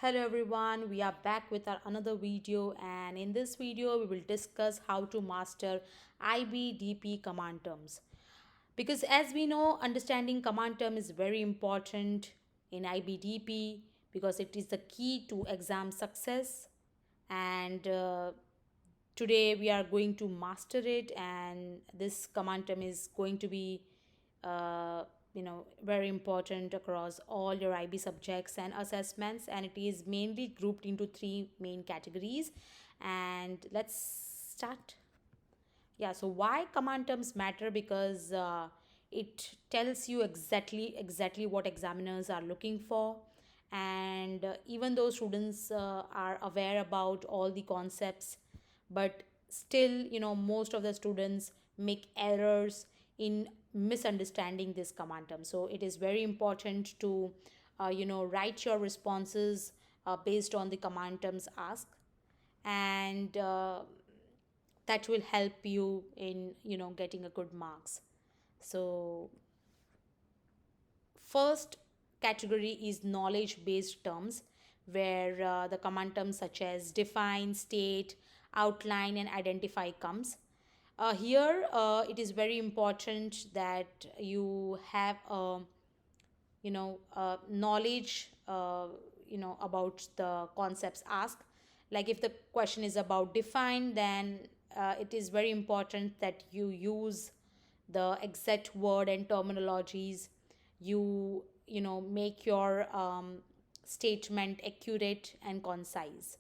Hello everyone, we are back with our another video, and in this video we will discuss how to master IBDP command terms. Because as we know, understanding command term is very important in IBDP because it is the key to exam success. And today we are going to master it, and this command term is going to be uh, very important across all your IB subjects and assessments, and it is mainly grouped into three main categories. And let's start. Yeah, so why command terms matter? Because it tells you exactly what examiners are looking for. And even though students are aware about all the concepts, but still, most of the students make errors in misunderstanding this command term. So it is very important to write your responses based on the command terms asked. And that will help you in getting a good marks. So first category is knowledge based terms, where the command terms such as define, state, outline and identify comes. Here it is very important that you have a knowledge about the concepts asked. Like if the question is about define, then it is very important that you use the exact word and terminologies. You make your statement accurate and concise.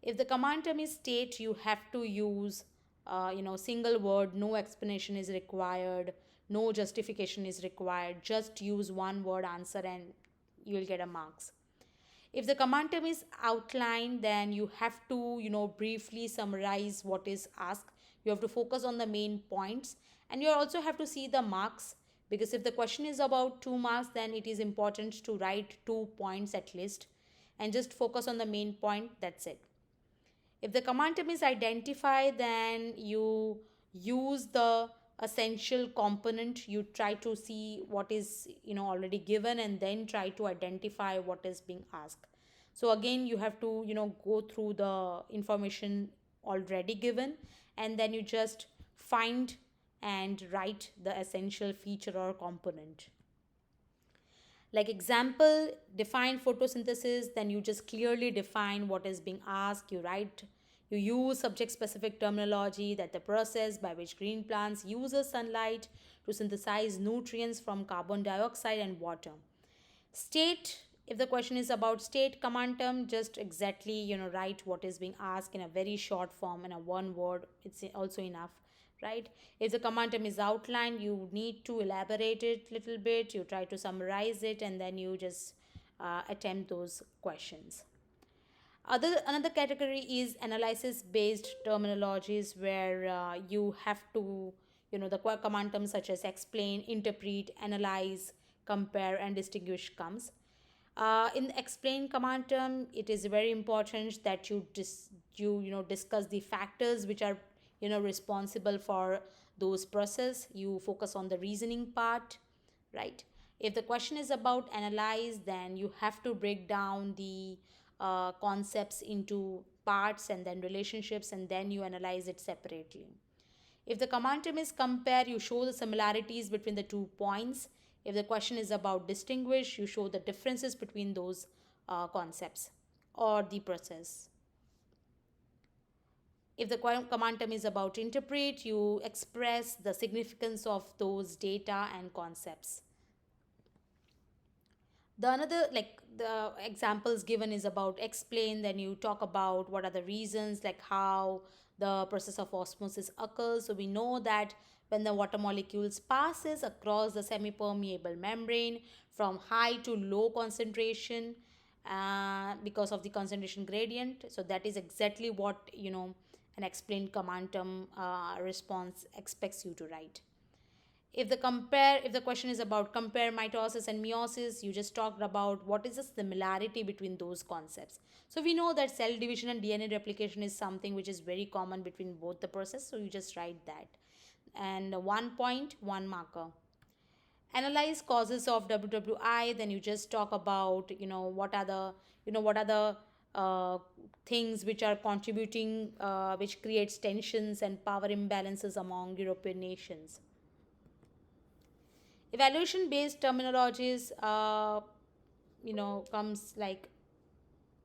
If the command term is state, you have to use single word, no explanation is required, no justification is required, just use one word answer and you will get a marks. If the command term is outline, then you have to briefly summarize what is asked. You have to focus on the main points, and you also have to see the marks, because if the question is about 2 marks, then it is important to write 2 points at least and just focus on the main point. That's it. If the command term is identify, then you use the essential component. You try to see what is already given and then try to identify what is being asked. So again, you have to go through the information already given, and then you just find and write the essential feature or component. Like example, define photosynthesis, then you just clearly define what is being asked. You use subject specific terminology, that the process by which green plants uses sunlight to synthesize nutrients from carbon dioxide and water. State, if the question is about state command term, just exactly write what is being asked in a very short form, in a one word, it's also enough, right? If the command term is outlined, you need to elaborate it little bit, you try to summarize it, and then you just attempt those questions. Another category is analysis based terminologies, where you have to the command terms such as explain, interpret, analyze, compare and distinguish comes. In the explain command term, it is very important that you discuss the factors which are responsible for those process. You focus on the reasoning part, right? If the question is about analyze, then you have to break down the concepts into parts and then relationships, and then you analyze it separately. If the command term is compare, you show the similarities between the 2 points. If the question is about distinguish, you show the differences between those concepts or the process. If the command term is about interpret, you express the significance of those data and concepts. The another, like the examples given is about explain, then you talk about what are the reasons, like how the process of osmosis occurs. So we know that when the water molecules passes across the semi-permeable membrane from high to low concentration, because of the concentration gradient, so that is exactly what an explained command term response expects you to write. If the question is about compare mitosis and meiosis, you just talked about what is the similarity between those concepts. So we know that cell division and DNA replication is something which is very common between both the process, so you just write that. And 1 point, 1 marker. Analyze causes of WWI, then you just talk about, what are the things which are contributing, which creates tensions and power imbalances among European nations. Evaluation based terminologies, comes like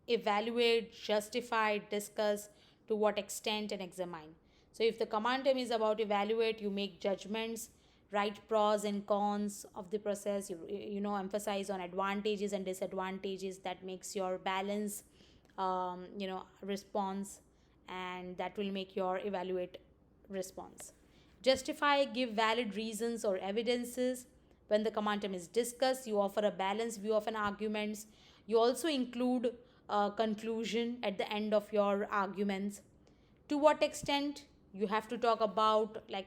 evaluate, justify, discuss, to what extent, and examine. So if the command term is about evaluate, you make judgments, write pros and cons of the process, emphasize on advantages and disadvantages, that makes your balance, response, and that will make your evaluate response. Justify, give valid reasons or evidences. When the command term is discussed, you offer a balanced view of an arguments. You also include a conclusion at the end of your arguments. To what extent, you have to talk about like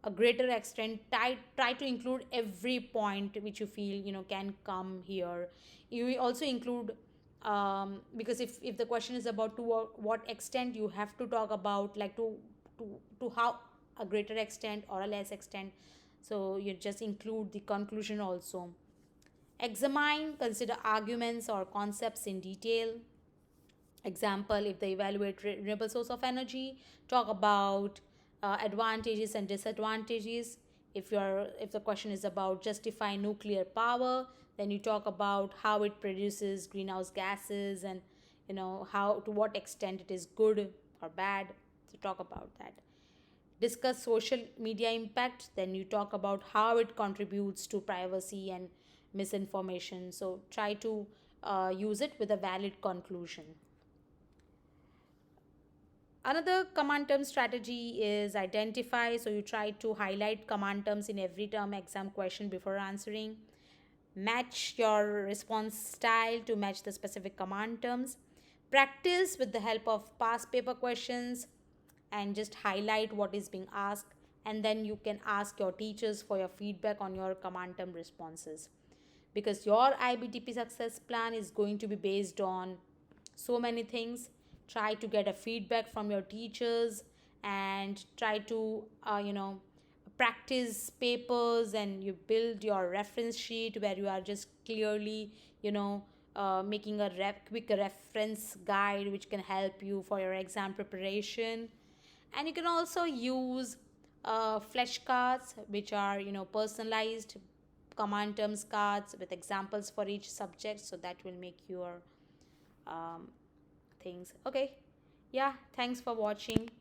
a greater extent. Try to include every point which you feel can come here. You also include, because if the question is about to what extent, you have to talk about like to how a greater extent or a less extent. So you just include the conclusion also. Examine, consider arguments or concepts in detail. Example, if they evaluate renewable source of energy, talk about advantages and disadvantages. If the question is about justify nuclear power, then you talk about how it produces greenhouse gases, and how, to what extent it is good or bad. So talk about that. Discuss social media impact, then you talk about how it contributes to privacy and misinformation. So try to use it with a valid conclusion. Another command term strategy is identify. So you try to highlight command terms in every term exam question before answering. Match your response style to match the specific command terms. Practice with the help of past paper questions and just highlight what is being asked. And then you can ask your teachers for your feedback on your command term responses, because your IBDP success plan is going to be based on so many things. Try to get a feedback from your teachers, and try to practice papers, and you build your reference sheet where you are just clearly making a quick reference guide which can help you for your exam preparation. And you can also use flashcards, which are personalized command terms cards with examples for each subject, so that will make your things okay. Yeah, thanks for watching.